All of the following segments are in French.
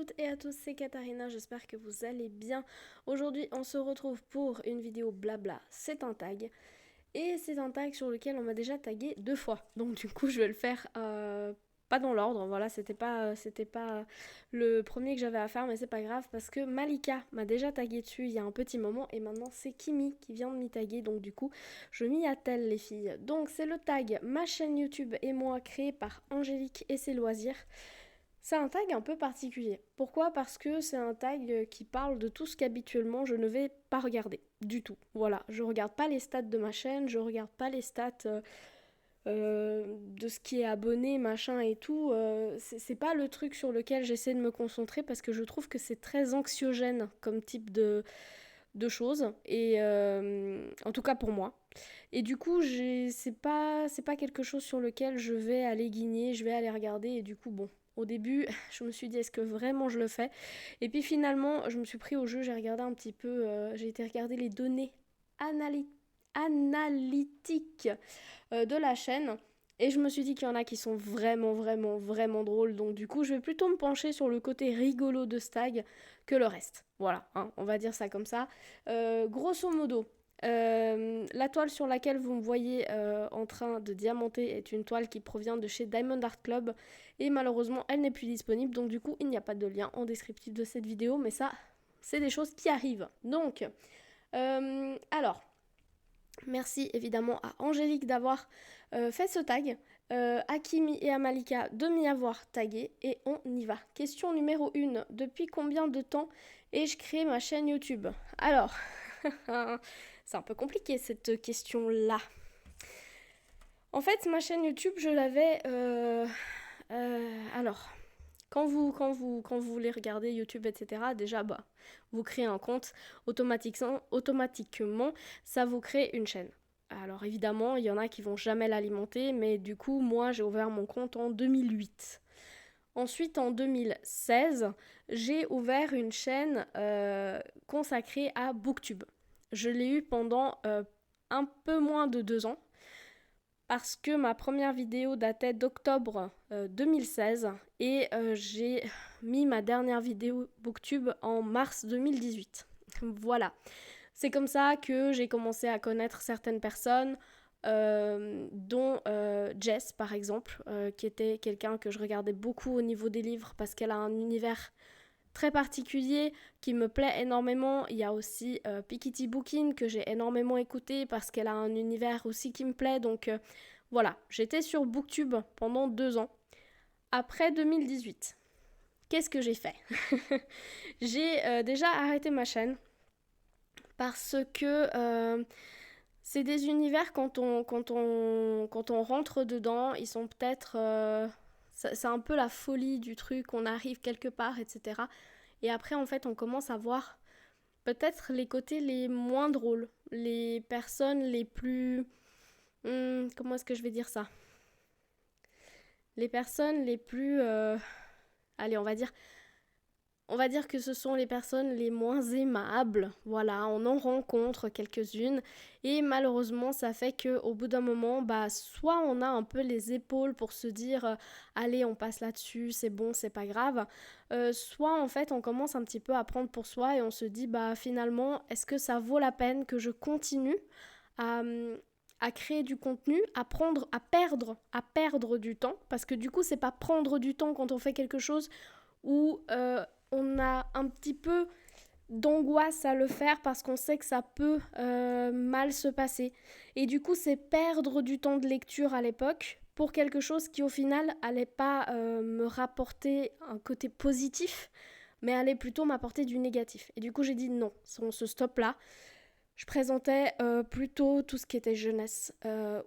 toutes et à tous, c'est Katharina, j'espère que vous allez bien. Aujourd'hui, on se retrouve pour une vidéo blabla, c'est un tag. Et c'est un tag sur lequel on m'a déjà tagué 2 fois. Donc du coup, je vais le faire pas dans l'ordre, voilà, c'était pas le premier que j'avais à faire, mais c'est pas grave parce que Malika m'a déjà tagué dessus il y a un petit moment et maintenant c'est Kimi qui vient de m'y taguer, donc du coup, je m'y attelle les filles. Donc c'est le tag ma chaîne YouTube et moi créé par Angélique et ses loisirs. C'est un tag un peu particulier. Pourquoi? Parce que c'est un tag qui parle de tout ce qu'habituellement je ne vais pas regarder du tout. Voilà, je regarde pas les stats de ma chaîne, je regarde pas les stats de ce qui est abonné, machin et tout. C'est pas le truc sur lequel j'essaie de me concentrer parce que je trouve que c'est très anxiogène comme type de choses. Et en tout cas pour moi. Et du coup, c'est pas quelque chose sur lequel je vais aller guigner, je vais aller regarder. Et du coup, bon, au début, je me suis dit, est-ce que vraiment je le fais? Et puis finalement, je me suis pris au jeu, j'ai regardé un petit peu, j'ai été regarder les données analytiques de la chaîne. Et je me suis dit qu'il y en a qui sont vraiment, vraiment, vraiment drôles. Donc du coup, je vais plutôt me pencher sur le côté rigolo de Stag que le reste. Voilà, hein, on va dire ça comme ça. Grosso modo, la toile sur laquelle vous me voyez en train de diamanter est une toile qui provient de chez Diamond Art Club et malheureusement elle n'est plus disponible, donc du coup il n'y a pas de lien en descriptif de cette vidéo, mais ça c'est des choses qui arrivent. Donc alors merci évidemment à Angélique d'avoir fait ce tag, à Kimi et à Malika de m'y avoir tagué et on y va. Question numéro 1, depuis combien de temps ai-je créé ma chaîne YouTube? Alors c'est un peu compliqué cette question-là. En fait, ma chaîne YouTube, je l'avais. Alors, quand vous voulez regarder YouTube, etc., déjà, bah, vous créez un compte, automatiquement, ça vous crée une chaîne. Alors évidemment, il y en a qui vont jamais l'alimenter, mais du coup, moi, j'ai ouvert mon compte en 2008. Ensuite, en 2016, j'ai ouvert une chaîne consacrée à Booktube. Je l'ai eu pendant un peu moins de 2 ans parce que ma première vidéo datait d'octobre 2016 et j'ai mis ma dernière vidéo Booktube en mars 2018. Voilà. C'est comme ça que j'ai commencé à connaître certaines personnes, dont Jess par exemple, qui était quelqu'un que je regardais beaucoup au niveau des livres parce qu'elle a un univers très particulier qui me plaît énormément. Il y a aussi Piketty Bookin que j'ai énormément écouté parce qu'elle a un univers aussi qui me plaît. Donc voilà, j'étais sur Booktube pendant 2 ans. Après 2018, qu'est-ce que j'ai fait? J'ai déjà arrêté ma chaîne parce que c'est des univers quand on rentre dedans, ils sont peut-être... c'est un peu la folie du truc, on arrive quelque part, etc. Et après, en fait, on commence à voir peut-être les côtés les moins drôles, les personnes les plus... comment est-ce que je vais dire ça? Les personnes les plus... allez, on va dire que ce sont les personnes les moins aimables. Voilà, on en rencontre quelques-unes. Et malheureusement, ça fait qu'au bout d'un moment, bah, soit on a un peu les épaules pour se dire allez, on passe là-dessus, c'est bon, c'est pas grave. Soit en fait, on commence un petit peu à prendre pour soi et on se dit bah finalement, est-ce que ça vaut la peine que je continue à, à créer du contenu, à perdre du temps, parce que du coup, c'est pas prendre du temps quand on fait quelque chose où on a un petit peu d'angoisse à le faire parce qu'on sait que ça peut mal se passer. Et du coup, c'est perdre du temps de lecture à l'époque pour quelque chose qui au final allait pas me rapporter un côté positif, mais allait plutôt m'apporter du négatif. Et du coup, j'ai dit non, on se stoppe là. Je présentais plutôt tout ce qui était jeunesse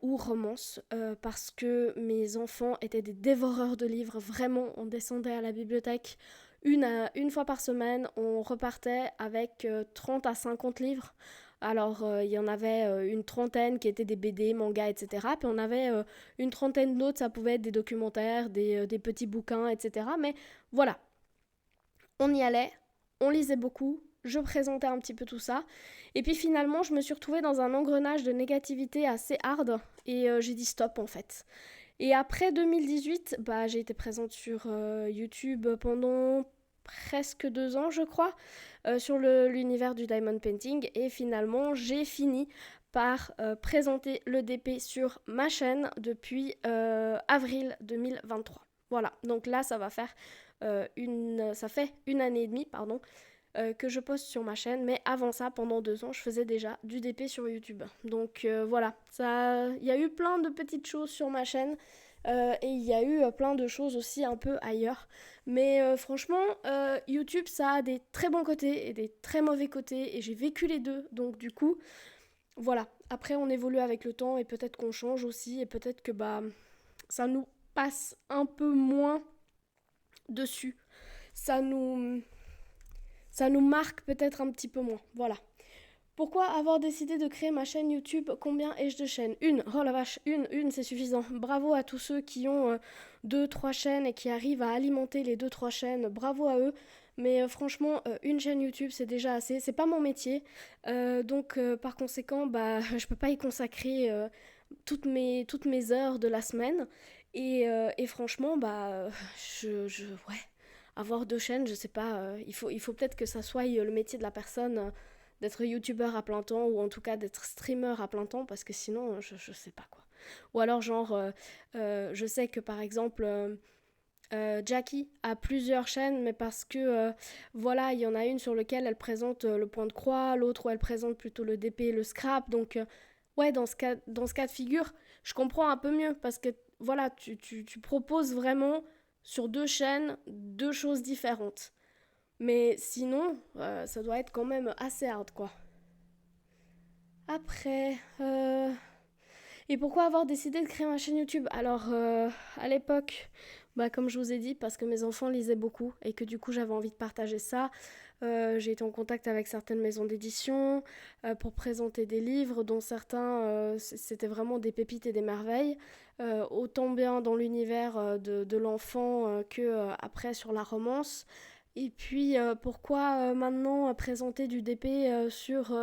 ou romance parce que mes enfants étaient des dévoreurs de livres. Vraiment, on descendait à la bibliothèque une fois par semaine. On repartait avec 30 à 50 livres. Alors, il y en avait une trentaine qui étaient des BD, mangas, etc. Puis on avait une trentaine d'autres, ça pouvait être des documentaires, des petits bouquins, etc. Mais voilà, on y allait, on lisait beaucoup, je présentais un petit peu tout ça. Et puis finalement, je me suis retrouvée dans un engrenage de négativité assez hard et j'ai dit stop en fait. Et après 2018, bah, j'ai été présente sur YouTube pendant presque 2 ans, je crois, sur l'univers du diamond painting. Et finalement, j'ai fini par présenter le DP sur ma chaîne depuis avril 2023. Voilà, donc là, ça fait une année et demie, pardon, que je poste sur ma chaîne, mais avant ça, pendant 2 ans, je faisais déjà du DP sur YouTube. Donc voilà, il y a eu plein de petites choses sur ma chaîne et il y a eu plein de choses aussi un peu ailleurs. Mais franchement, YouTube, ça a des très bons côtés et des très mauvais côtés et j'ai vécu les deux. Donc du coup, voilà. Après, on évolue avec le temps et peut-être qu'on change aussi et peut-être que ça nous passe un peu moins dessus. Ça nous, ça nous marque peut-être un petit peu moins. Voilà. Pourquoi avoir décidé de créer ma chaîne YouTube? Combien ai-je de chaînes? Une. Oh la vache, une, c'est suffisant. Bravo à tous ceux qui ont 2-3 chaînes et qui arrivent à alimenter les 2-3 chaînes. Bravo à eux. Mais franchement, une chaîne YouTube, c'est déjà assez. C'est pas mon métier. Donc, par conséquent, je peux pas y consacrer toutes mes heures de la semaine. Et franchement, ouais. Avoir 2 chaînes, je sais pas. Il faut peut-être que ça soit le métier de la personne. D'être youtubeur à plein temps ou en tout cas d'être streamer à plein temps parce que sinon je sais pas quoi. Ou alors genre je sais que par exemple Jackie a plusieurs chaînes mais parce que voilà il y en a une sur laquelle elle présente le point de croix, l'autre où elle présente plutôt le DP et le scrap donc ouais dans ce cas de figure je comprends un peu mieux parce que voilà tu proposes vraiment sur 2 chaînes 2 choses différentes. Mais sinon, ça doit être quand même assez hard, quoi. Après, et pourquoi avoir décidé de créer ma chaîne YouTube? Alors, à l'époque, comme je vous ai dit, parce que mes enfants lisaient beaucoup et que du coup j'avais envie de partager ça, j'ai été en contact avec certaines maisons d'édition pour présenter des livres dont certains, c'était vraiment des pépites et des merveilles, autant bien dans l'univers de l'enfant que après sur la romance. Et puis pourquoi maintenant présenter du DP sur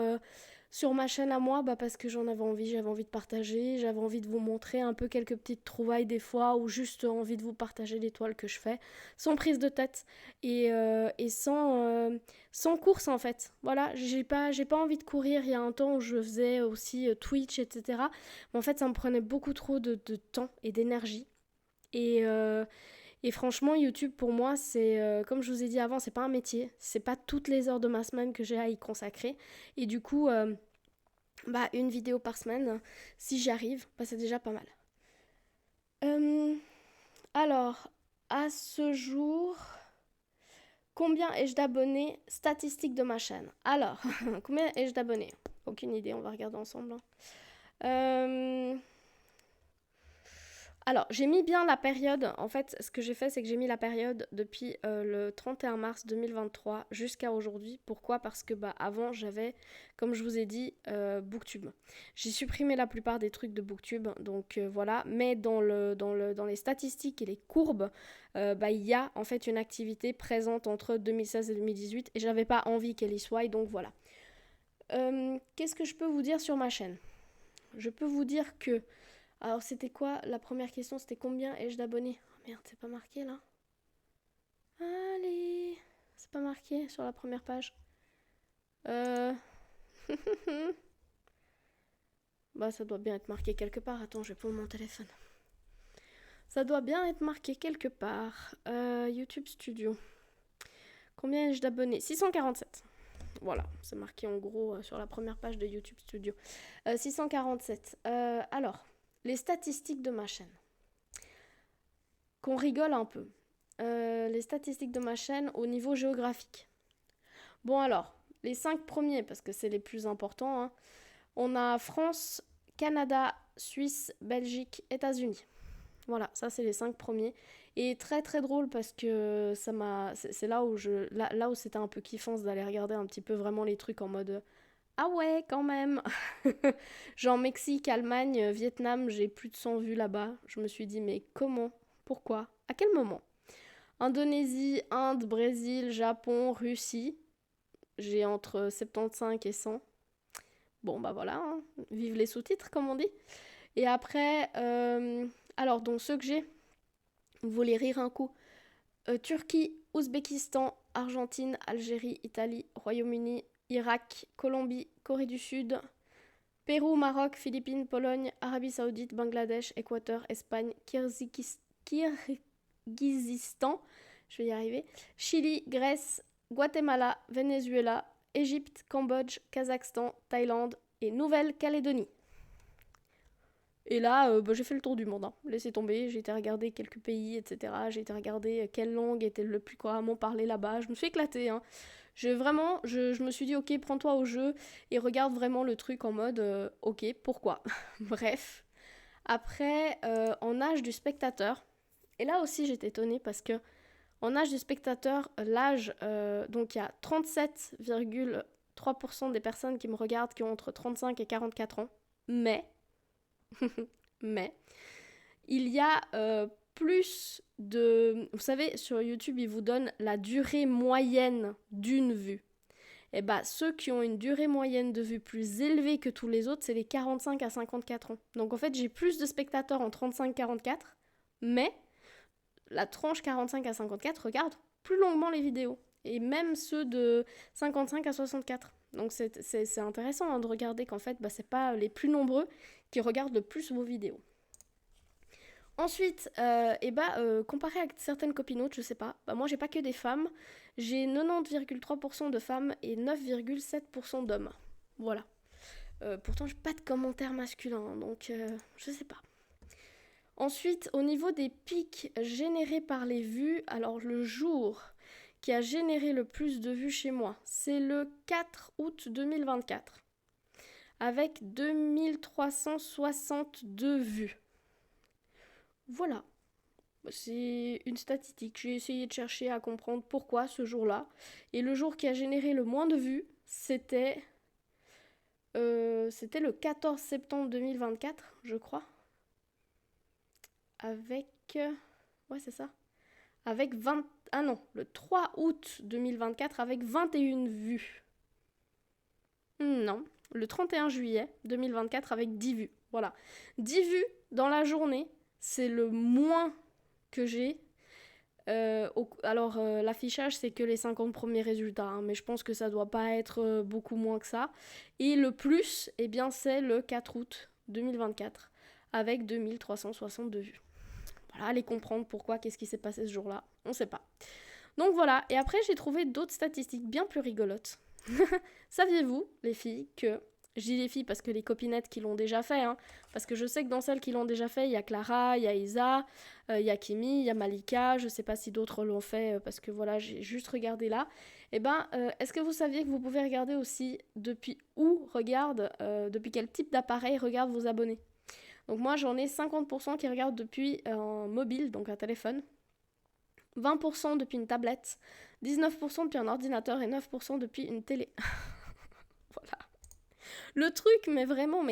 ma chaîne à moi? Parce que j'avais envie de partager, j'avais envie de vous montrer un peu quelques petites trouvailles des fois, ou juste envie de vous partager les toiles que je fais, sans prise de tête et sans course en fait. Voilà, j'ai pas envie de courir. Il y a un temps où je faisais aussi Twitch, etc. Mais en fait, ça me prenait beaucoup trop de temps et d'énergie. Et, euh, et franchement, YouTube pour moi, c'est comme je vous ai dit avant, c'est pas un métier. C'est pas toutes les heures de ma semaine que j'ai à y consacrer. Et du coup, une vidéo par semaine, si j'y arrive, c'est déjà pas mal. Euh, alors, à ce jour, combien ai-je d'abonnés? Statistiques de ma chaîne. Alors, combien ai-je d'abonnés? Aucune idée, on va regarder ensemble. Alors, j'ai mis bien la période. En fait, ce que j'ai fait, c'est que j'ai mis la période depuis le 31 mars 2023 jusqu'à aujourd'hui. Pourquoi? Parce que avant, j'avais, comme je vous ai dit, Booktube. J'ai supprimé la plupart des trucs de Booktube, donc voilà. Mais dans les statistiques et les courbes, il y a en fait une activité présente entre 2016 et 2018 et j'avais pas envie qu'elle y soit, donc voilà. Qu'est-ce que je peux vous dire sur ma chaîne? Je peux vous dire que alors, c'était quoi la première question? C'était combien ai-je d'abonnés? Oh merde, c'est pas marqué là. Allez, c'est pas marqué sur la première page. Ça doit bien être marqué quelque part. Attends, je vais prendre mon téléphone. Ça doit bien être marqué quelque part. YouTube Studio. Combien ai-je d'abonnés? 647. Voilà, c'est marqué en gros sur la première page de YouTube Studio. 647. Alors, les statistiques de ma chaîne. Qu'on rigole un peu. Les statistiques de ma chaîne au niveau géographique. Bon alors, les 5 premiers, parce que c'est les plus importants, hein. On a France, Canada, Suisse, Belgique, États-Unis. Voilà, ça c'est les 5 premiers. Et très très drôle parce que c'est là où là où c'était un peu kiffant d'aller regarder un petit peu vraiment les trucs en mode ah ouais quand même. Genre Mexique, Allemagne, Vietnam, j'ai plus de 100 vues là-bas. Je me suis dit mais comment? Pourquoi? À quel moment? Indonésie, Inde, Brésil, Japon, Russie. J'ai entre 75 et 100. Bon, voilà, hein. Vive les sous-titres, comme on dit. Et après, alors, donc ceux que j'ai, vous voulez rire un coup. Turquie, Ouzbékistan, Argentine, Algérie, Italie, Royaume-Uni, Irak, Colombie, Corée du Sud, Pérou, Maroc, Philippines, Pologne, Arabie Saoudite, Bangladesh, Équateur, Espagne, Kirghizistan, je vais y arriver, Chili, Grèce, Guatemala, Venezuela, Égypte, Cambodge, Kazakhstan, Thaïlande et Nouvelle-Calédonie. Et là, j'ai fait le tour du monde. Laissez tomber, j'ai été regarder quelques pays, etc. J'ai été regarder quelle langue était le plus couramment parlée là-bas. Je me suis éclatée. Je me suis dit, ok, prends-toi au jeu et regarde vraiment le truc en mode, ok, pourquoi. Bref. Après, en âge du spectateur, et là aussi j'étais étonnée parce que en âge du spectateur, l'âge, donc il y a 37,3% des personnes qui me regardent qui ont entre 35 et 44 ans. Mais il y a plus de... Vous savez, sur YouTube, ils vous donnent la durée moyenne d'une vue. Et ceux qui ont une durée moyenne de vue plus élevée que tous les autres, c'est les 45 à 54 ans. Donc en fait, j'ai plus de spectateurs en 35-44, mais la tranche 45 à 54 regarde plus longuement les vidéos. Et même ceux de 55 à 64. Donc c'est intéressant de regarder qu'en fait, c'est pas les plus nombreux qui regardent le plus vos vidéos. Ensuite, comparé à certaines copinotes, je sais pas, moi j'ai pas que des femmes, j'ai 90,3% de femmes et 9,7% d'hommes. Voilà. Pourtant j'ai pas de commentaires masculins, donc je sais pas. Ensuite, au niveau des pics générés par les vues, alors le jour qui a généré le plus de vues chez moi, c'est le 4 août 2024, avec 2362 vues. Voilà, c'est une statistique. J'ai essayé de chercher à comprendre pourquoi ce jour-là. Et le jour qui a généré le moins de vues, c'était le 14 septembre 2024, je crois. Avec... ouais, c'est ça. Avec 20... Ah non, le 3 août 2024 avec 21 vues. Non, le 31 juillet 2024 avec 10 vues. Voilà. 10 vues dans la journée, c'est le moins que j'ai. L'affichage, c'est que les 50 premiers résultats, mais je pense que ça doit pas être beaucoup moins que ça. Et le plus, c'est le 4 août 2024 avec 2362 vues. Voilà, allez comprendre pourquoi, qu'est-ce qui s'est passé ce jour-là, on sait pas. Donc voilà, et après j'ai trouvé d'autres statistiques bien plus rigolotes. Saviez-vous, les filles, que... Je dis les filles parce que les copinettes qui l'ont déjà fait, parce que je sais que dans celles qui l'ont déjà fait, il y a Clara, il y a Isa, il y a Kimi, il y a Malika, je sais pas si d'autres l'ont fait, parce que voilà, j'ai juste regardé là. Est-ce que vous saviez que vous pouvez regarder aussi depuis depuis quel type d'appareil regardent vos abonnés? Donc moi, j'en ai 50% qui regardent depuis un mobile, donc un téléphone, 20% depuis une tablette, 19% depuis un ordinateur et 9% depuis une télé. Voilà. Le truc, mais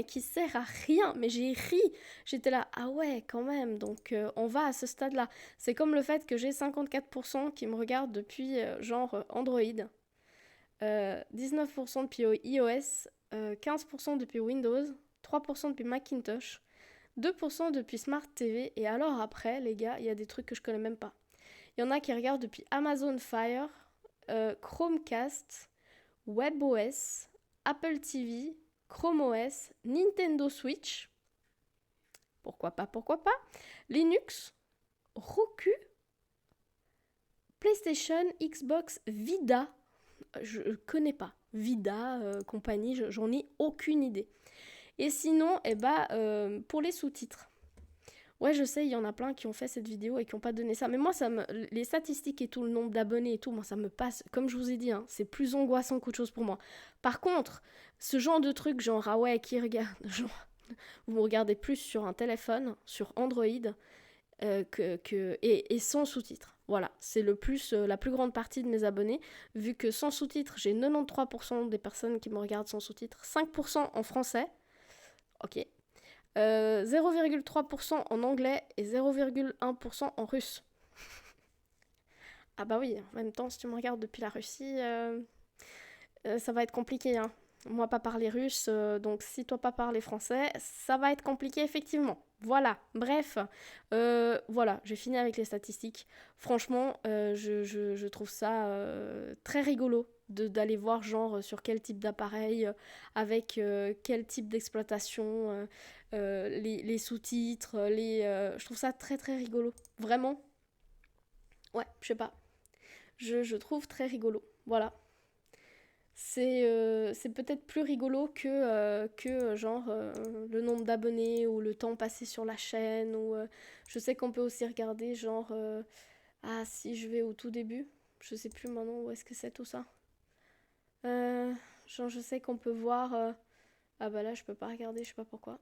qui sert à rien. Mais j'ai ri. J'étais là, ah ouais, quand même. Donc, on va à ce stade-là. C'est comme le fait que j'ai 54% qui me regardent depuis, Android. 19% depuis iOS. 15% depuis Windows. 3% depuis Macintosh. 2% depuis Smart TV. Et alors après, les gars, il y a des trucs que je connais même pas. Il y en a qui regardent depuis Amazon Fire, Chromecast, WebOS, Apple TV, Chrome OS, Nintendo Switch, pourquoi pas, Linux, Roku, PlayStation, Xbox, Vida, je connais pas, Vida, compagnie, j'en ai aucune idée. Et sinon, pour les sous-titres. Ouais, je sais, il y en a plein qui ont fait cette vidéo et qui n'ont pas donné ça. Mais moi, les statistiques et tout, le nombre d'abonnés et tout, moi, ça me passe. Comme je vous ai dit, c'est plus angoissant qu'autre chose pour moi. Par contre, ce genre de truc, genre, ah ouais, qui regarde, genre, vous regardez plus sur un téléphone, sur Android, et sans sous-titres. Voilà, c'est la plus grande partie de mes abonnés. Vu que sans sous-titres, j'ai 93% des personnes qui me regardent sans sous-titres, 5% en français. Ok. 0,3% en anglais et 0,1% en russe. Ah bah oui, en même temps, si tu me regardes depuis la Russie, ça va être compliqué. moi pas parler russe, donc si toi pas parler français, ça va être compliqué effectivement. Voilà, bref, voilà, j'ai fini avec les statistiques. Franchement, je trouve ça très rigolo d'aller voir genre sur quel type d'appareil, avec quel type d'exploitation, les sous-titres, je trouve ça très très rigolo. Vraiment, ouais, je sais pas, je trouve très rigolo. Voilà. C'est peut-être plus rigolo que genre le nombre d'abonnés ou le temps passé sur la chaîne ou je sais qu'on peut aussi regarder genre ah si je vais au tout début, je sais plus maintenant où est-ce que c'est tout ça. Euh, genre je sais qu'on peut voir ah bah là je peux pas regarder, je sais pas pourquoi.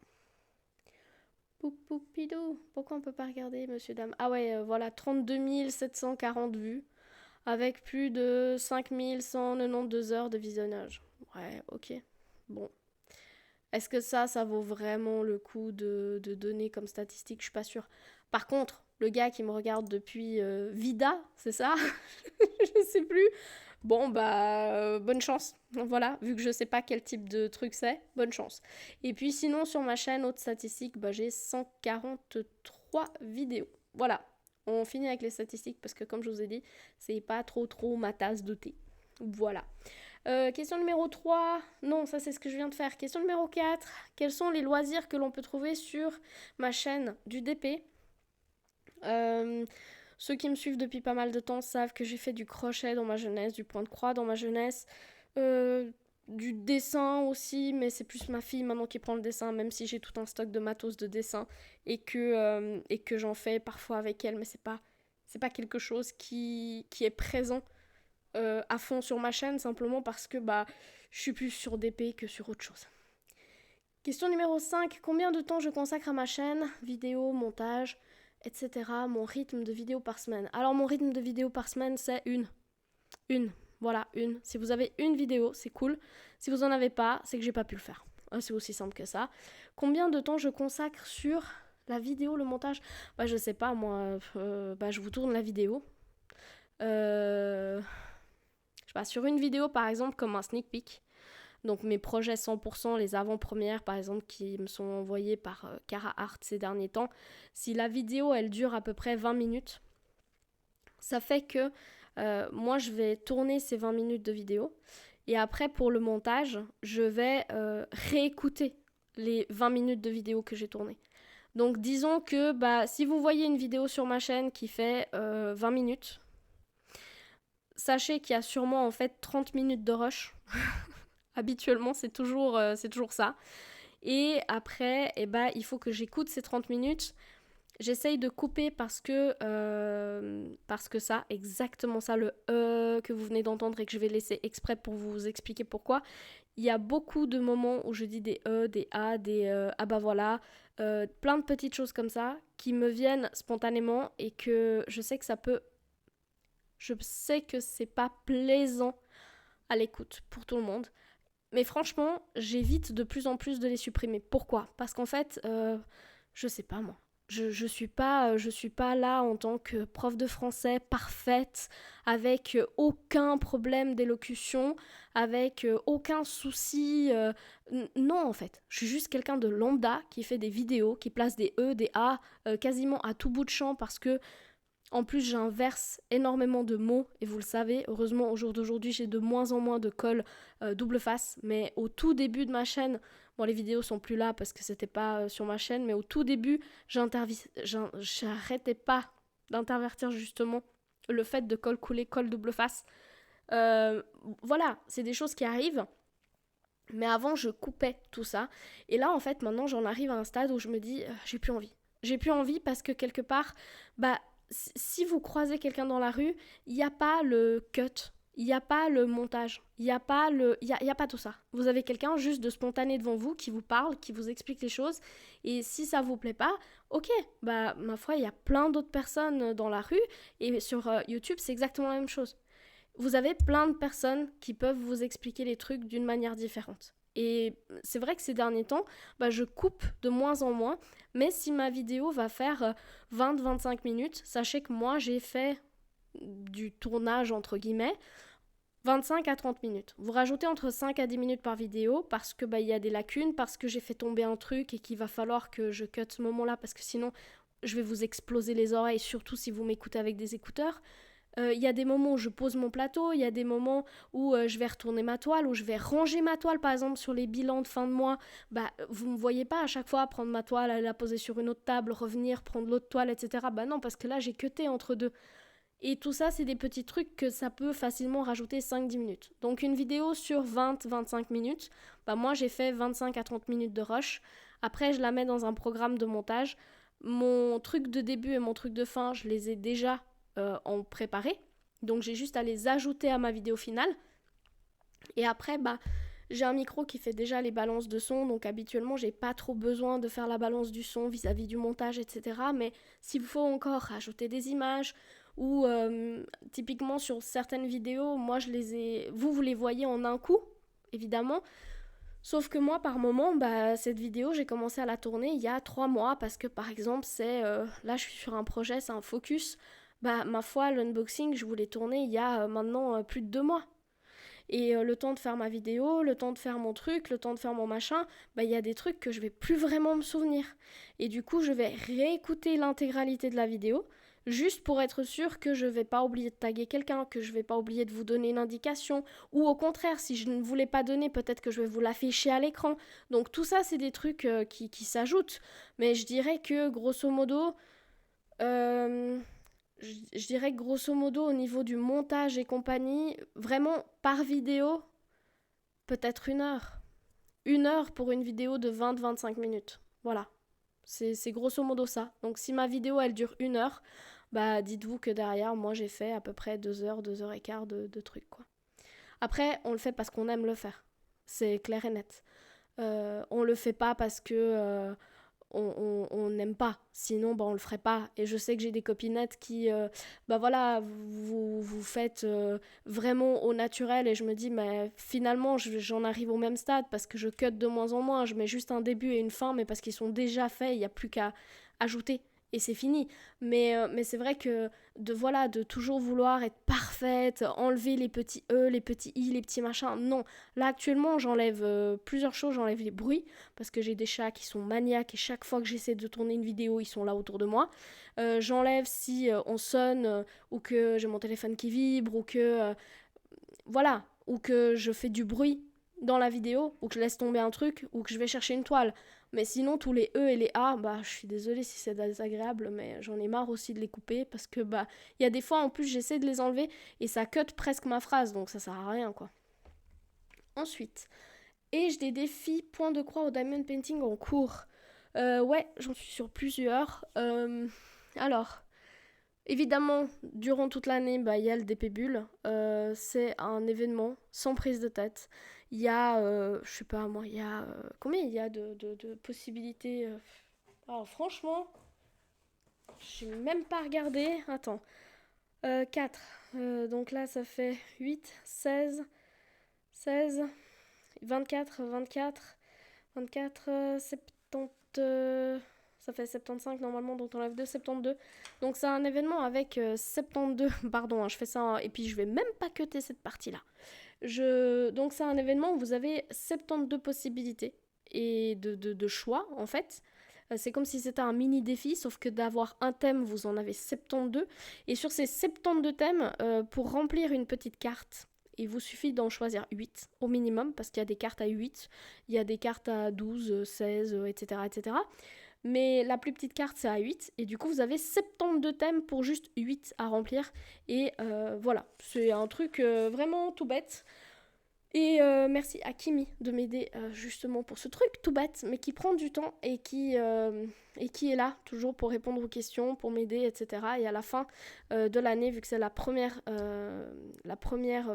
Poup poupidou, pourquoi on peut pas regarder monsieur dame? Ah ouais, voilà 32 740 vues avec plus de 5192 heures de visionnage. Ouais, ok. Bon. Est-ce que ça vaut vraiment le coup de donner comme statistique? Je suis pas sûre. Par contre, le gars qui me regarde depuis Vida, c'est ça? Je sais plus. Bon, bah, bonne chance. Voilà, vu que je sais pas quel type de truc c'est, bonne chance. Et puis sinon, sur ma chaîne, autre statistique, bah, j'ai 143 vidéos. Voilà, on finit avec les statistiques parce que, comme je vous ai dit, c'est pas trop ma tasse de thé. Voilà. Question numéro 3. Non, ça c'est ce que je viens de faire. Question numéro 4. Quels sont les loisirs que l'on peut trouver sur ma chaîne du DP? Euh, Ceux qui me suivent depuis pas mal de temps savent que j'ai fait du crochet dans ma jeunesse, du point de croix dans ma jeunesse, euh, du dessin aussi, mais c'est plus ma fille maintenant qui prend le dessin, même si j'ai tout un stock de matos de dessin et que j'en fais parfois avec elle, mais c'est pas quelque chose qui est présent à fond sur ma chaîne, simplement parce que bah, je suis plus sur DP que sur autre chose. Question numéro 5. Combien de temps je consacre à ma chaîne? Vidéo, montage, etc. Mon rythme de vidéo par semaine. Alors mon rythme de vidéo par semaine, c'est une. Une. Voilà, une. Si vous avez une vidéo, c'est cool. Si vous en avez pas, c'est que j'ai pas pu le faire. C'est aussi simple que ça. Combien de temps je consacre sur la vidéo, le montage? Bah je sais pas, moi, bah je vous tourne la vidéo. Je sais pas, sur une vidéo par exemple, comme un sneak peek. Donc mes projets 100%, les avant-premières par exemple qui me sont envoyées par Cara Art ces derniers temps, si la vidéo elle dure à peu près 20 minutes, ça fait que moi je vais tourner ces 20 minutes de vidéo et après pour le montage, je vais réécouter les 20 minutes de vidéo que j'ai tournées. Donc disons que bah, si vous voyez une vidéo sur ma chaîne qui fait 20 minutes, sachez qu'il y a sûrement en fait 30 minutes de rush. Habituellement, c'est toujours ça. Et après, eh ben, il faut que j'écoute ces 30 minutes. J'essaye de couper parce que ça, exactement ça, le que vous venez d'entendre et que je vais laisser exprès pour vous expliquer pourquoi. Il y a beaucoup de moments où je dis des des a, des ah bah voilà, plein de petites choses comme ça qui me viennent spontanément et que je sais que ça peut. Je sais que c'est pas plaisant à l'écoute pour tout le monde. Mais franchement, j'évite de plus en plus de les supprimer. Pourquoi? Parce qu'en fait, je sais pas moi. Je suis pas là en tant que prof de français parfaite, avec aucun problème d'élocution, avec aucun souci. Non, en fait. Je suis juste quelqu'un de lambda qui fait des vidéos, qui place des E, des A, quasiment à tout bout de champ parce que en plus, j'inverse énormément de mots, et vous le savez, heureusement, au jour d'aujourd'hui, j'ai de moins en moins de colle double face, mais au tout début de ma chaîne, bon, les vidéos sont plus là parce que c'était pas sur ma chaîne, mais au tout début, j'arrêtais pas d'intervertir justement le fait de colle coulé, colle double face. Voilà, c'est des choses qui arrivent, mais avant, je coupais tout ça, et là, en fait, maintenant, j'en arrive à un stade où je me dis, j'ai plus envie. J'ai plus envie parce que quelque part, bah, si vous croisez quelqu'un dans la rue, il n'y a pas le cut, il n'y a pas le montage, il n'y a pas y a pas tout ça. Vous avez quelqu'un juste de spontané devant vous qui vous parle, qui vous explique les choses, et si ça vous plaît pas, ok, bah ma foi, il y a plein d'autres personnes dans la rue, et sur YouTube, c'est exactement la même chose. Vous avez plein de personnes qui peuvent vous expliquer les trucs d'une manière différente. Et c'est vrai que ces derniers temps, bah, je coupe de moins en moins, mais si ma vidéo va faire 20-25 minutes, sachez que moi j'ai fait du tournage entre guillemets 25 à 30 minutes. Vous rajoutez entre 5 à 10 minutes par vidéo parce que y a des lacunes, parce que j'ai fait tomber un truc et qu'il va falloir que je cut ce moment-là parce que sinon je vais vous exploser les oreilles, surtout si vous m'écoutez avec des écouteurs. Il y a des moments où je pose mon plateau, il y a des moments où je vais retourner ma toile, où je vais ranger ma toile, par exemple sur les bilans de fin de mois. Vous ne me voyez pas à chaque fois prendre ma toile, aller la poser sur une autre table, revenir, prendre l'autre toile, etc. Non, parce que là j'ai cuté entre deux. Et tout ça, c'est des petits trucs que ça peut facilement rajouter 5-10 minutes. Donc une vidéo sur 20-25 minutes, moi j'ai fait 25 à 30 minutes de rush. Après, je la mets dans un programme de montage. Mon truc de début et mon truc de fin, je les ai déjà en préparé. Donc j'ai juste à les ajouter à ma vidéo finale. Et après, j'ai un micro qui fait déjà les balances de son, donc habituellement j'ai pas trop besoin de faire la balance du son vis-à-vis du montage, etc. Mais s'il faut encore rajouter des images, ou typiquement sur certaines vidéos, moi vous les voyez en un coup, évidemment. Sauf que moi, par moment, cette vidéo, j'ai commencé à la tourner il y a 3 mois, parce que par exemple, là je suis sur un projet, c'est un focus. Ma foi, l'unboxing, je voulais tourner il y a maintenant plus de 2 mois. Et le temps de faire ma vidéo, le temps de faire mon truc, le temps de faire mon machin, il y a des trucs que je vais plus vraiment me souvenir. Et du coup, je vais réécouter l'intégralité de la vidéo, juste pour être sûr que je vais pas oublier de taguer quelqu'un, que je vais pas oublier de vous donner une indication, ou au contraire, si je ne voulais pas donner, peut-être que je vais vous l'afficher à l'écran. Donc tout ça, c'est des trucs qui s'ajoutent. Mais je dirais que, grosso modo, je dirais que grosso modo au niveau du montage et compagnie, vraiment par vidéo, peut-être 1 heure. 1 heure pour une vidéo de 20-25 minutes. Voilà. C'est grosso modo ça. Donc si ma vidéo elle dure 1 heure, dites-vous que derrière moi j'ai fait à peu près 2 heures, 2 heures et quart de trucs quoi. Après on le fait parce qu'on aime le faire. C'est clair et net. On le fait pas parce que on n'aime pas, sinon on le ferait pas. Et je sais que j'ai des copinettes qui voilà, vous faites vraiment au naturel, et je me dis mais finalement j'en arrive au même stade parce que je cut de moins en moins, je mets juste un début et une fin, mais parce qu'ils sont déjà faits, il n'y a plus qu'à ajouter et c'est fini. Mais c'est vrai que de toujours vouloir être parfaite, enlever les petits E, les petits I, les petits machins, non. Là actuellement j'enlève plusieurs choses, j'enlève les bruits parce que j'ai des chats qui sont maniaques et chaque fois que j'essaie de tourner une vidéo ils sont là autour de moi. J'enlève si on sonne ou que j'ai mon téléphone qui vibre ou que voilà, ou que je fais du bruit dans la vidéo, ou que je laisse tomber un truc, ou que je vais chercher une toile. Mais sinon, tous les E et les A, je suis désolée si c'est désagréable, mais j'en ai marre aussi de les couper, parce que, il y a des fois, en plus, j'essaie de les enlever, et ça cut presque ma phrase, donc ça sert à rien, quoi. Ensuite, ai-je des défis point de croix au diamond painting en cours? Ouais, j'en suis sur plusieurs. Alors, évidemment, durant toute l'année, il y a le DP Bull. C'est un événement sans prise de tête. Il y a, je sais pas moi, il y a... combien il y a de possibilités Alors franchement, j'ai même pas regardé. Attends. 4. Donc là, ça fait 8, 16, 16, 24, 24, 24, 70... ça fait 75 normalement, donc on enlève 2, 72. Donc c'est un événement avec 72, pardon, je fais ça, et puis je vais même pas cuter cette partie-là. Donc c'est un événement où vous avez 72 possibilités et de choix en fait. C'est comme si c'était un mini défi, sauf que d'avoir un thème, vous en avez 72. Et sur ces 72 thèmes, pour remplir une petite carte, il vous suffit d'en choisir 8 au minimum, parce qu'il y a des cartes à 8, il y a des cartes à 12, 16, etc., etc. Mais la plus petite carte, c'est à 8. Et du coup, vous avez 72 thèmes pour juste 8 à remplir. Et voilà, c'est un truc vraiment tout bête. Et merci à Kimi de m'aider justement pour ce truc tout bête, mais qui prend du temps et qui est là toujours pour répondre aux questions, pour m'aider, etc. Et à la fin de l'année, vu que c'est la première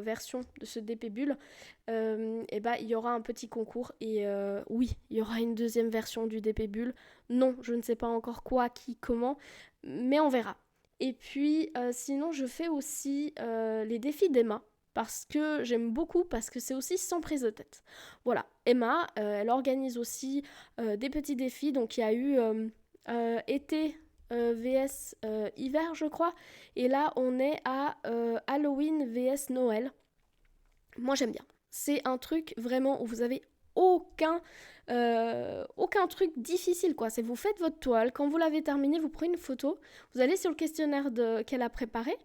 version de ce DP Bull, il y aura un petit concours. Et oui, il y aura une deuxième version du DP Bull. Non, je ne sais pas encore quoi, qui, comment, mais on verra. Et puis sinon, je fais aussi les défis d'Emma, parce que j'aime beaucoup, parce que c'est aussi sans prise de tête. Voilà, Emma, elle organise aussi des petits défis, donc il y a eu été vs hiver, je crois, et là on est à Halloween vs Noël. Moi, j'aime bien. C'est un truc vraiment où vous avez aucun, aucun truc difficile, quoi. C'est vous faites votre toile, quand vous l'avez terminée, vous prenez une photo, vous allez sur le questionnaire qu'elle a préparé,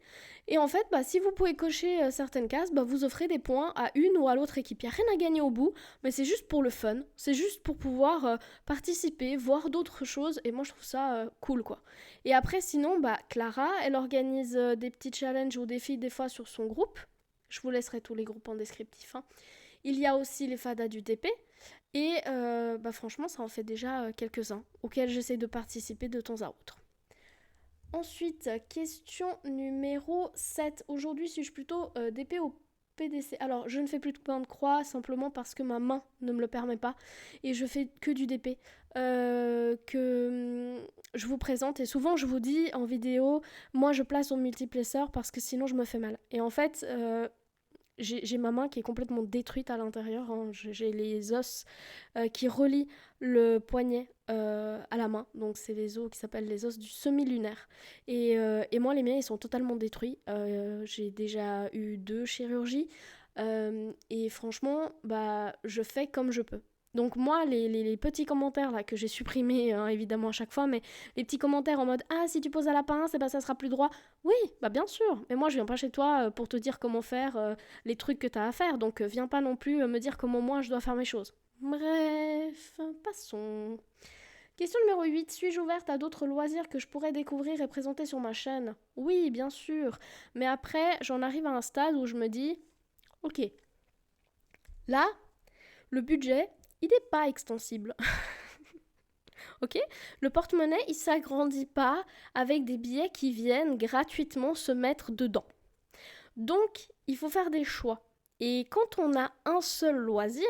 et en fait, si vous pouvez cocher certaines cases, vous offrez des points à une ou à l'autre équipe. Il n'y a rien à gagner au bout, mais c'est juste pour le fun, c'est juste pour pouvoir participer, voir d'autres choses, et moi je trouve ça cool, quoi. Et après, sinon, Clara, elle organise des petits challenges ou défis des fois sur son groupe. Je vous laisserai tous les groupes en descriptif, hein. Il y a aussi les fadas du TP. Et franchement, ça en fait déjà quelques-uns auxquels j'essaie de participer de temps à autre. Ensuite, question numéro 7. Aujourd'hui, suis-je plutôt DP ou PDC? Alors, je ne fais plus de point de croix simplement parce que ma main ne me le permet pas. Et je fais que du DP. Que je vous présente. Et souvent, je vous dis en vidéo, moi, je place au multiplesseur parce que sinon, je me fais mal. Et en fait... j'ai ma main qui est complètement détruite à l'intérieur, hein. J'ai les os qui relient le poignet à la main. Donc c'est les os qui s'appellent les os du semi-lunaire. Et moi, les miens, ils sont totalement détruits. J'ai déjà eu 2 chirurgies. Et franchement, je fais comme je peux. Donc moi, les petits commentaires là que j'ai supprimés évidemment à chaque fois, mais les petits commentaires en mode «Ah, si tu poses à la pince, ça sera plus droit». Oui, bien sûr, mais moi je viens pas chez toi pour te dire comment faire les trucs que t'as à faire, donc viens pas non plus me dire comment moi je dois faire mes choses. Bref, passons. Question numéro 8. Suis-je ouverte à d'autres loisirs que je pourrais découvrir et présenter sur ma chaîne? Oui, bien sûr, mais après j'en arrive à un stade où je me dis «Ok, là, le budget, il n'est pas extensible». Ok? Le porte-monnaie, il s'agrandit pas avec des billets qui viennent gratuitement se mettre dedans. Donc, il faut faire des choix. Et quand on a un seul loisir,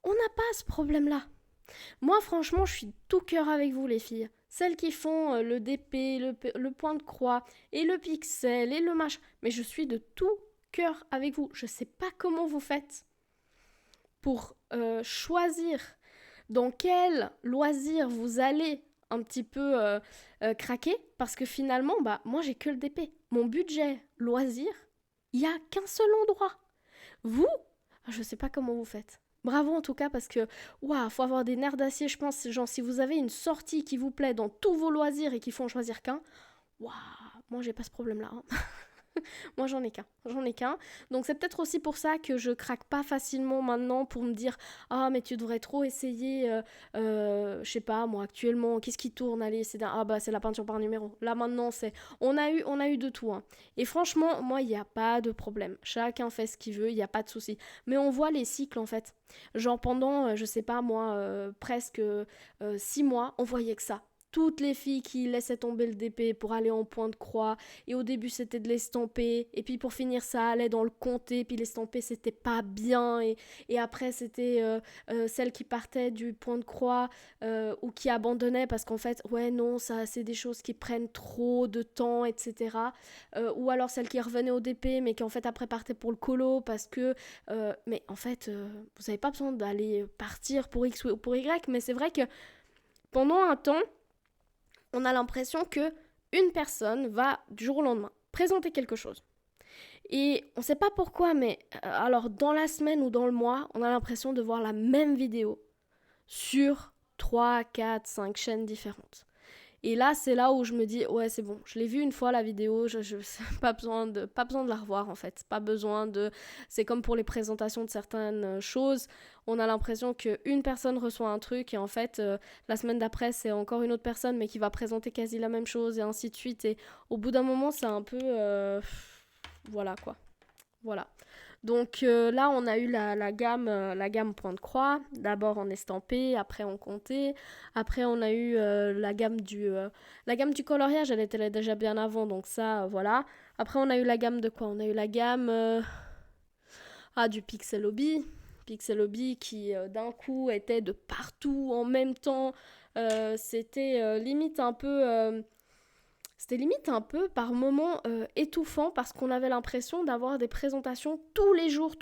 on n'a pas ce problème-là. Moi, franchement, je suis tout cœur avec vous, les filles. Celles qui font le DP, le point de croix, et le pixel, et le machin. Mais je suis de tout cœur avec vous. Je sais pas comment vous faites pour choisir dans quel loisir vous allez un petit peu craquer, parce que finalement, moi j'ai que le DP. Mon budget loisir, il n'y a qu'un seul endroit. Vous, je sais pas comment vous faites. Bravo en tout cas, parce que faut avoir des nerfs d'acier, je pense. Genre, si vous avez une sortie qui vous plaît dans tous vos loisirs et qu'il faut en choisir qu'un, moi j'ai pas ce problème-là, hein. Moi j'en ai qu'un. Donc c'est peut-être aussi pour ça que je craque pas facilement maintenant pour me dire ah mais tu devrais trop essayer, je sais pas moi actuellement qu'est-ce qui tourne, allez c'est c'est la peinture par numéro. Là maintenant on a eu de tout, hein. Et franchement moi il y a pas de problème. Chacun fait ce qu'il veut, il y a pas de souci. Mais on voit les cycles en fait. Genre pendant je sais pas moi presque 6 mois on voyait que ça. Toutes les filles qui laissaient tomber le DP pour aller en point de croix, et au début c'était de l'estamper, et puis pour finir ça allait dans le comté, puis l'estamper c'était pas bien, et après c'était celle qui partait du point de croix ou qui abandonnait parce qu'en fait ouais non ça c'est des choses qui prennent trop de temps, etc. Ou alors celle qui revenait au DP mais qui en fait après partait pour le colo parce que mais en fait vous avez pas besoin d'aller partir pour X ou pour Y, mais c'est vrai que pendant un temps on a l'impression que une personne va du jour au lendemain présenter quelque chose. Et on ne sait pas pourquoi, mais alors dans la semaine ou dans le mois, on a l'impression de voir la même vidéo sur 3, 4, 5 chaînes différentes. Et là, c'est là où je me dis, ouais, c'est bon, je l'ai vue une fois la vidéo, pas besoin de la revoir en fait. Pas besoin de. C'est comme pour les présentations de certaines choses, on a l'impression qu'une personne reçoit un truc et en fait, la semaine d'après, c'est encore une autre personne mais qui va présenter quasi la même chose et ainsi de suite. Et au bout d'un moment, c'est un peu. Voilà quoi. Voilà. Donc là, on a eu la gamme point de croix, d'abord en estampé, après en comté. Après, on a eu la gamme du coloriage, elle était là déjà bien avant, donc ça, voilà. Après, on a eu la gamme de quoi? On a eu la gamme du Pixel Hobby. Pixel Hobby qui, d'un coup, était de partout en même temps. C'était limite un peu... C'était limite un peu par moments étouffant parce qu'on avait l'impression d'avoir des présentations tous les jours,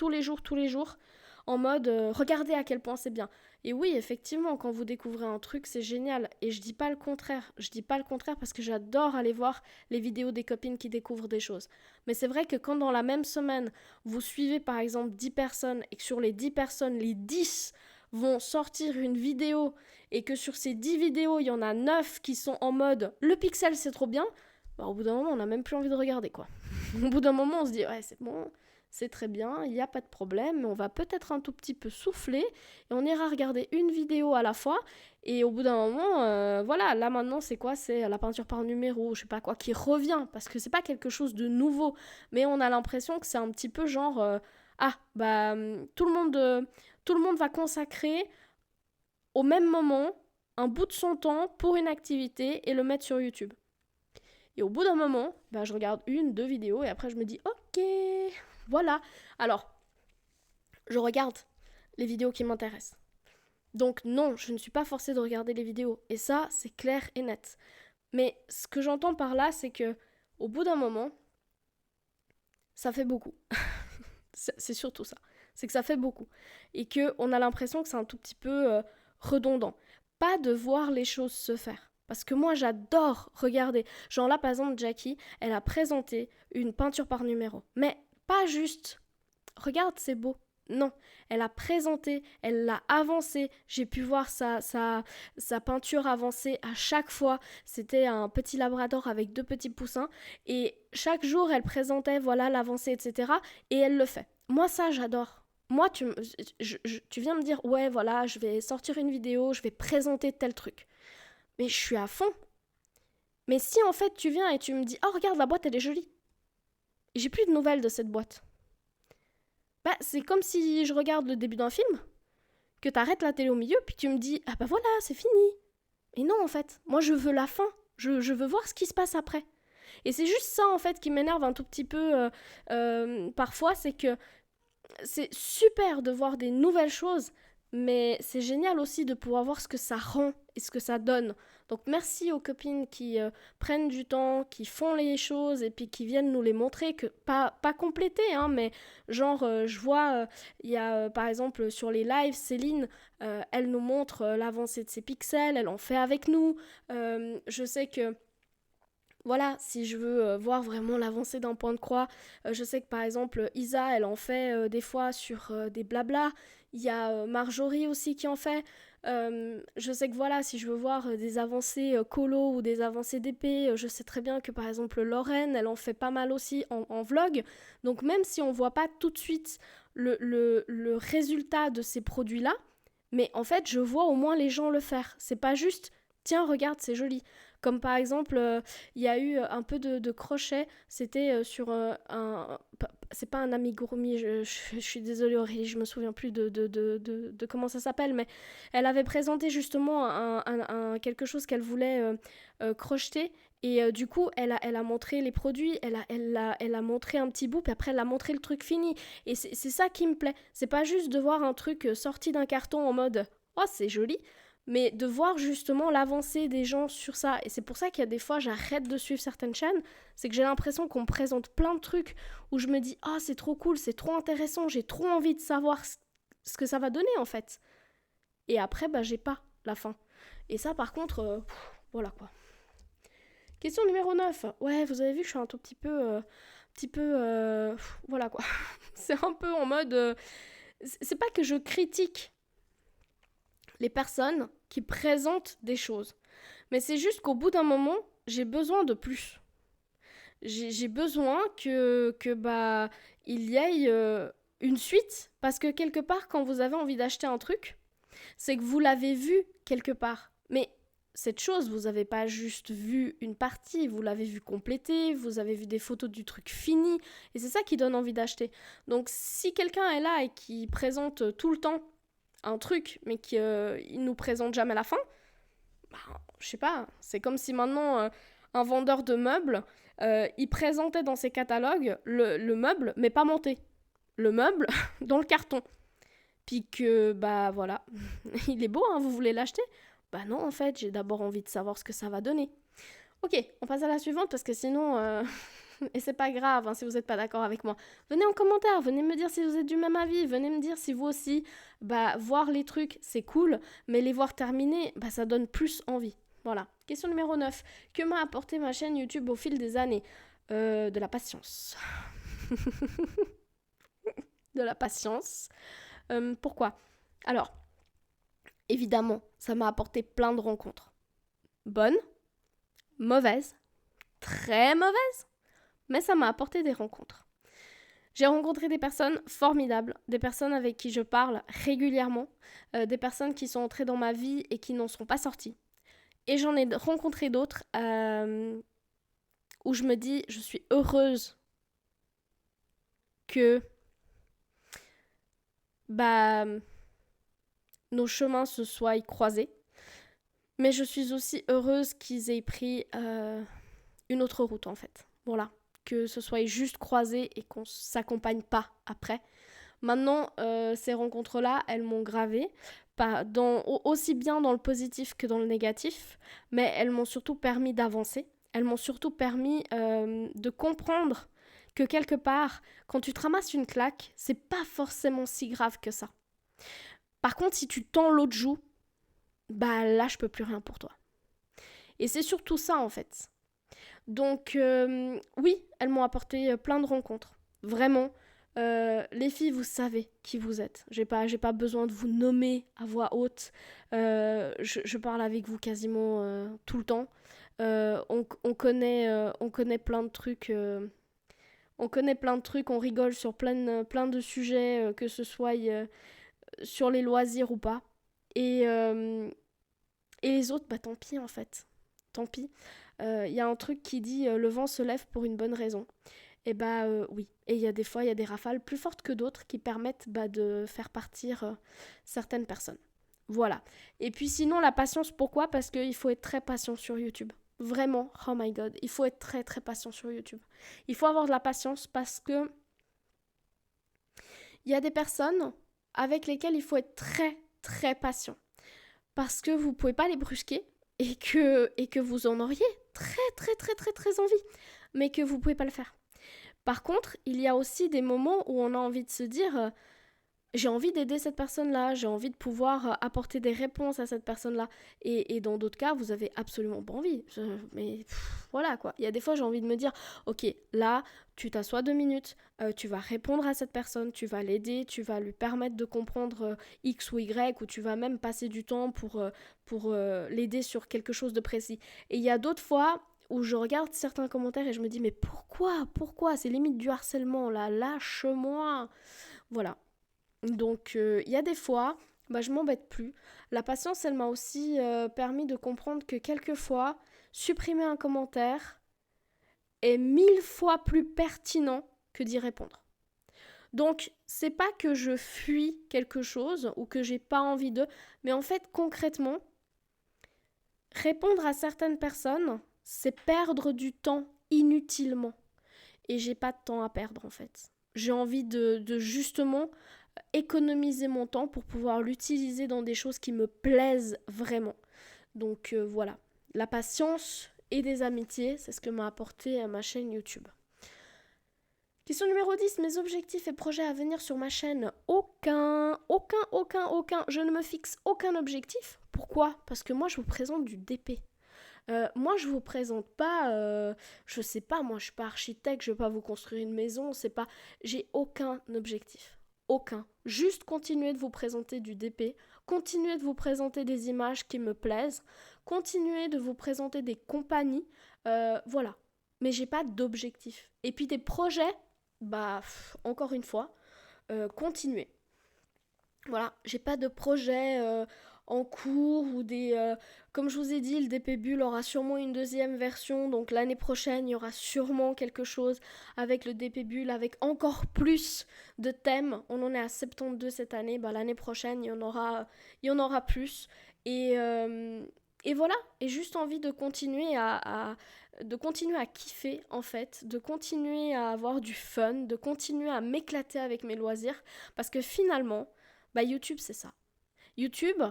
en mode regardez à quel point c'est bien. Et oui, effectivement, quand vous découvrez un truc, c'est génial. Et je dis pas le contraire. Je dis pas le contraire parce que j'adore aller voir les vidéos des copines qui découvrent des choses. Mais c'est vrai que quand dans la même semaine, vous suivez par exemple 10 personnes et que sur les 10 personnes, les 10 vont sortir une vidéo et que sur ces 10 vidéos, il y en a 9 qui sont en mode le pixel c'est trop bien, bah, au bout d'un moment, on n'a même plus envie de regarder quoi. Au bout d'un moment, on se dit ouais, c'est bon, c'est très bien, il n'y a pas de problème, mais on va peut-être un tout petit peu souffler et on ira regarder une vidéo à la fois. Et au bout d'un moment, voilà, là maintenant c'est quoi? C'est la peinture par numéro, je sais pas quoi, qui revient parce que c'est pas quelque chose de nouveau, mais on a l'impression que c'est un petit peu genre ah bah tout le monde va consacrer au même moment un bout de son temps pour une activité et le mettre sur YouTube. Et au bout d'un moment, bah, je regarde une, deux vidéos et après je me dis ok, voilà. Alors, je regarde les vidéos qui m'intéressent. Donc non, je ne suis pas forcée de regarder les vidéos. Et ça, c'est clair et net. Mais ce que j'entends par là, c'est que au bout d'un moment, ça fait beaucoup. C'est surtout ça. C'est que ça fait beaucoup. Et qu'on a l'impression que c'est un tout petit peu redondant. Pas de voir les choses se faire. Parce que moi, j'adore regarder. Genre là, par exemple, Jackie, elle a présenté une peinture par numéro. Mais pas juste, regarde, c'est beau. Non, elle a présenté, elle l'a avancé. J'ai pu voir sa peinture avancer à chaque fois. C'était un petit labrador avec deux petits poussins. Et chaque jour, elle présentait, voilà, l'avancée, etc. Et elle le fait. Moi, ça, j'adore. Moi, tu viens me dire, ouais, voilà, je vais sortir une vidéo, je vais présenter tel truc. Mais je suis à fond. Mais si en fait tu viens et tu me dis, oh regarde, la boîte elle est jolie. J'ai plus de nouvelles de cette boîte. Bah, c'est comme si je regarde le début d'un film, que t'arrêtes la télé au milieu, puis tu me dis, ah bah voilà, c'est fini. Et non, en fait, moi je veux la fin. Je veux voir ce qui se passe après. Et c'est juste ça, en fait, qui m'énerve un tout petit peu parfois, c'est que c'est super de voir des nouvelles choses, mais c'est génial aussi de pouvoir voir ce que ça rend et ce que ça donne. Donc merci aux copines qui prennent du temps, qui font les choses et puis qui viennent nous les montrer, que pas compléter, hein, mais genre je vois, il y a par exemple sur les lives, Céline, elle nous montre l'avancée de ses pixels, elle en fait avec nous. Je sais que voilà, si je veux voir vraiment l'avancée d'un point de croix, je sais que par exemple Isa, elle en fait des fois sur des blabla. Il y a Marjorie aussi qui en fait. Je sais que voilà, si je veux voir des avancées colo ou des avancées d'épée, je sais très bien que par exemple Lorraine, elle en fait pas mal aussi en vlog. Donc même si on voit pas tout de suite le résultat de ces produits-là, mais en fait je vois au moins les gens le faire. C'est pas juste, tiens regarde c'est joli. Comme par exemple, il y a eu un peu de crochet, c'était sur un... C'est pas un amigurumi, je suis désolée Aurélie, je me souviens plus de comment ça s'appelle, mais elle avait présenté justement quelque chose qu'elle voulait crocheter, et du coup, elle a montré les produits, elle a montré un petit bout, puis après elle a montré le truc fini. Et c'est ça qui me plaît, c'est pas juste de voir un truc sorti d'un carton en mode « Oh, c'est joli », mais de voir justement l'avancée des gens sur ça. Et c'est pour ça qu'il y a des fois, j'arrête de suivre certaines chaînes, c'est que j'ai l'impression qu'on me présente plein de trucs où je me dis « Ah, c'est trop cool, c'est trop intéressant, j'ai trop envie de savoir ce que ça va donner en fait. » Et après, bah j'ai pas la fin. Et ça, par contre, voilà quoi. Question numéro 9. Ouais, vous avez vu, je suis un tout petit peu... voilà quoi. C'est un peu en mode... c'est pas que je critique les personnes qui présentent des choses. Mais c'est juste qu'au bout d'un moment, j'ai besoin de plus. J'ai besoin que bah il y ait une suite, parce que quelque part, quand vous avez envie d'acheter un truc, c'est que vous l'avez vu quelque part. Mais cette chose, vous n'avez pas juste vu une partie, vous l'avez vu compléter, vous avez vu des photos du truc fini, et c'est ça qui donne envie d'acheter. Donc si quelqu'un est là et qui présente tout le temps un truc, mais qu'il nous présente jamais la fin, bah, je sais pas, c'est comme si maintenant un vendeur de meubles, il présentait dans ses catalogues le meuble, mais pas monté. Le meuble dans le carton. Puis que, bah voilà, il est beau, hein, vous voulez l'acheter? Bah non, en fait, j'ai d'abord envie de savoir ce que ça va donner. Ok, on passe à la suivante parce que sinon, Et c'est pas grave hein, si vous n'êtes pas d'accord avec moi. Venez en commentaire, venez me dire si vous êtes du même avis, venez me dire si vous aussi, voir les trucs, c'est cool, mais les voir terminer, ça donne plus envie. Voilà. Question numéro 9. Que m'a apporté ma chaîne YouTube au fil des années De la patience. De la patience. Pourquoi Alors, évidemment, ça m'a apporté plein de rencontres. Bonnes, mauvaises, très mauvaises, mais ça m'a apporté des rencontres. J'ai rencontré des personnes formidables, des personnes avec qui je parle régulièrement, des personnes qui sont entrées dans ma vie et qui n'en sont pas sorties. Et j'en ai rencontré d'autres où je me dis, je suis heureuse que nos chemins se soient croisés. Mais je suis aussi heureuse qu'ils aient pris une autre route en fait. Voilà, que ce soit juste croisé et qu'on ne s'accompagne pas après. Maintenant, ces rencontres-là, elles m'ont gravé, aussi bien dans le positif que dans le négatif, mais elles m'ont surtout permis d'avancer. Elles m'ont surtout permis de comprendre que quelque part, quand tu te ramasses une claque, c'est pas forcément si grave que ça. Par contre, si tu tends l'autre joue, là, je peux plus rien pour toi. Et c'est surtout ça, en fait. Donc, oui, elles m'ont apporté plein de rencontres. Vraiment. Les filles, vous savez qui vous êtes. J'ai pas besoin de vous nommer à voix haute. Je parle avec vous quasiment tout le temps. On connaît plein de trucs. On connaît plein de trucs. On rigole sur plein de sujets, que ce soit sur les loisirs ou pas. Et les autres, tant pis en fait. Tant pis. Y a un truc qui dit le vent se lève pour une bonne raison. Et oui. Et il y a des fois, il y a des rafales plus fortes que d'autres qui permettent de faire partir certaines personnes. Voilà. Et puis sinon, la patience, pourquoi ? Parce qu'il faut être très patient sur YouTube. Vraiment, oh my god, il faut être très très patient sur YouTube. Il faut avoir de la patience parce que il y a des personnes avec lesquelles il faut être très très patient. Parce que vous pouvez pas les brusquer et que vous en auriez très très très très très envie, mais que vous pouvez pas le faire. Par contre, il y a aussi des moments où on a envie de se dire j'ai envie d'aider cette personne-là, j'ai envie de pouvoir apporter des réponses à cette personne-là. Et dans d'autres cas, vous avez absolument pas envie. Mais voilà quoi. Il y a des fois, j'ai envie de me dire ok, là, tu t'assois 2 minutes, tu vas répondre à cette personne, tu vas l'aider, tu vas lui permettre de comprendre X ou Y, ou tu vas même passer du temps pour l'aider sur quelque chose de précis. Et il y a d'autres fois où je regarde certains commentaires et je me dis mais pourquoi c'est limite du harcèlement là, lâche-moi. Voilà. Donc il y a des fois, je m'embête plus. La patience, elle m'a aussi permis de comprendre que quelquefois, supprimer un commentaire est 1000 fois plus pertinent que d'y répondre. Donc, c'est pas que je fuis quelque chose ou que j'ai pas envie de, mais en fait, concrètement, répondre à certaines personnes, c'est perdre du temps inutilement. Et j'ai pas de temps à perdre en fait. J'ai envie de justement économiser mon temps pour pouvoir l'utiliser dans des choses qui me plaisent vraiment. Donc voilà, la patience et des amitiés, c'est ce que m'a apporté ma chaîne YouTube. Question numéro 10, mes objectifs et projets à venir sur ma chaîne. Aucun. Je ne me fixe aucun objectif. Pourquoi ? Parce que moi, je vous présente du DP. Moi, je vous présente pas, je sais pas, moi, je suis pas architecte, je vais pas vous construire une maison, j'ai aucun objectif. Aucun. Juste continuer de vous présenter du DP, continuer de vous présenter des images qui me plaisent, continuer de vous présenter des compagnies, voilà. Mais j'ai pas d'objectif. Et puis des projets, encore une fois, continuer. Voilà, j'ai pas de projet en cours ou comme je vous ai dit, le DP Bull aura sûrement une deuxième version, donc l'année prochaine, il y aura sûrement quelque chose avec le DP Bull, avec encore plus de thèmes. On en est à 72 cette année, l'année prochaine, il y en aura plus. Et voilà, et juste envie de continuer de continuer à kiffer en fait, de continuer à avoir du fun, de continuer à m'éclater avec mes loisirs, parce que finalement, YouTube, c'est ça. YouTube,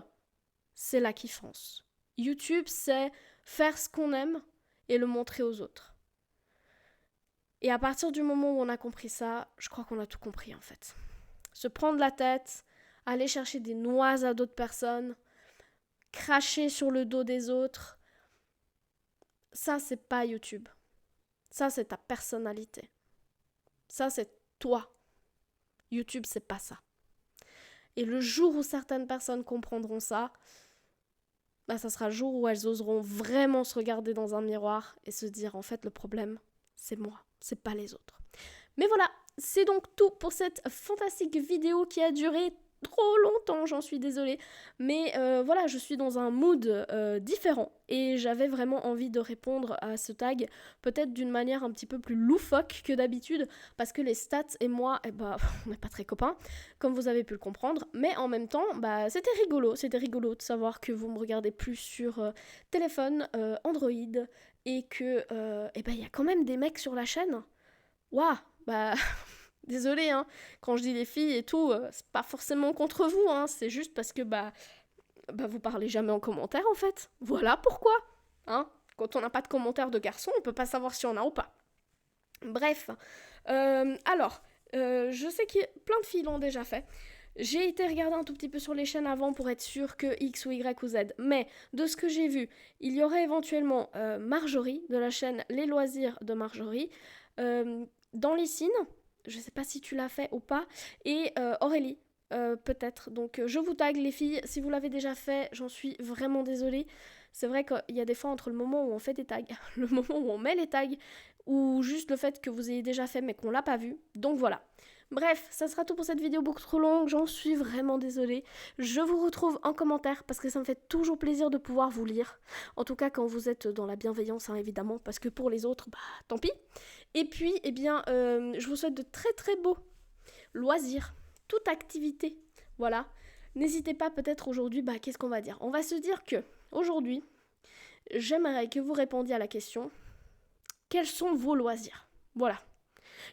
c'est la kiffance. YouTube, c'est faire ce qu'on aime et le montrer aux autres. Et à partir du moment où on a compris ça, je crois qu'on a tout compris en fait. Se prendre la tête, aller chercher des noises à d'autres personnes, cracher sur le dos des autres, ça c'est pas YouTube. Ça c'est ta personnalité. Ça c'est toi. YouTube c'est pas ça. Et le jour où certaines personnes comprendront ça, ça sera le jour où elles oseront vraiment se regarder dans un miroir et se dire en fait le problème c'est moi, c'est pas les autres. Mais voilà, c'est donc tout pour cette fantastique vidéo qui a duré trop longtemps, j'en suis désolée. Mais voilà, je suis dans un mood différent et j'avais vraiment envie de répondre à ce tag peut-être d'une manière un petit peu plus loufoque que d'habitude parce que les stats et moi, on n'est pas très copains, comme vous avez pu le comprendre. Mais en même temps, c'était rigolo de savoir que vous me regardez plus sur téléphone, Android et que il y a quand même des mecs sur la chaîne. Waouh, désolée, hein, quand je dis les filles et tout, c'est pas forcément contre vous, hein, c'est juste parce que vous parlez jamais en commentaire en fait. Voilà pourquoi, hein. Quand on n'a pas de commentaires de garçons, on peut pas savoir si on a ou pas. Bref, je sais que plein de filles l'ont déjà fait. J'ai été regarder un tout petit peu sur les chaînes avant pour être sûre que X ou Y ou Z. Mais de ce que j'ai vu, il y aurait éventuellement Marjorie de la chaîne Les Loisirs de Marjorie, dans les signes, je sais pas si tu l'as fait ou pas, et Aurélie, peut-être. Donc je vous tag les filles, si vous l'avez déjà fait, j'en suis vraiment désolée. C'est vrai qu'il y a des fois entre le moment où on fait des tags, le moment où on met les tags, ou juste le fait que vous ayez déjà fait mais qu'on l'a pas vu. Donc voilà. Bref, ça sera tout pour cette vidéo beaucoup trop longue, j'en suis vraiment désolée. Je vous retrouve en commentaire parce que ça me fait toujours plaisir de pouvoir vous lire. En tout cas quand vous êtes dans la bienveillance, hein, évidemment, parce que pour les autres, tant pis. Et puis, je vous souhaite de très très beaux loisirs, toute activité. Voilà. N'hésitez pas peut-être aujourd'hui, qu'est-ce qu'on va dire ? On va se dire que aujourd'hui, j'aimerais que vous répondiez à la question, quels sont vos loisirs ? Voilà.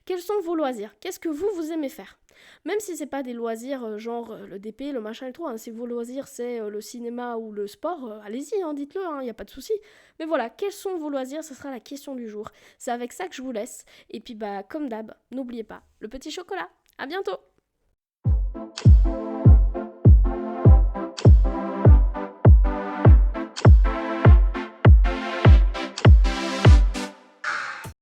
Quels sont vos loisirs ? Qu'est-ce que vous aimez faire ? Même si c'est pas des loisirs genre le DP, le machin et tout, hein, si vos loisirs c'est le cinéma ou le sport, allez-y, hein, dites-le, il n'y a pas de souci. Mais voilà, quels sont vos loisirs ? Ce sera la question du jour. C'est avec ça que je vous laisse. Et puis comme d'hab, n'oubliez pas le petit chocolat. À bientôt !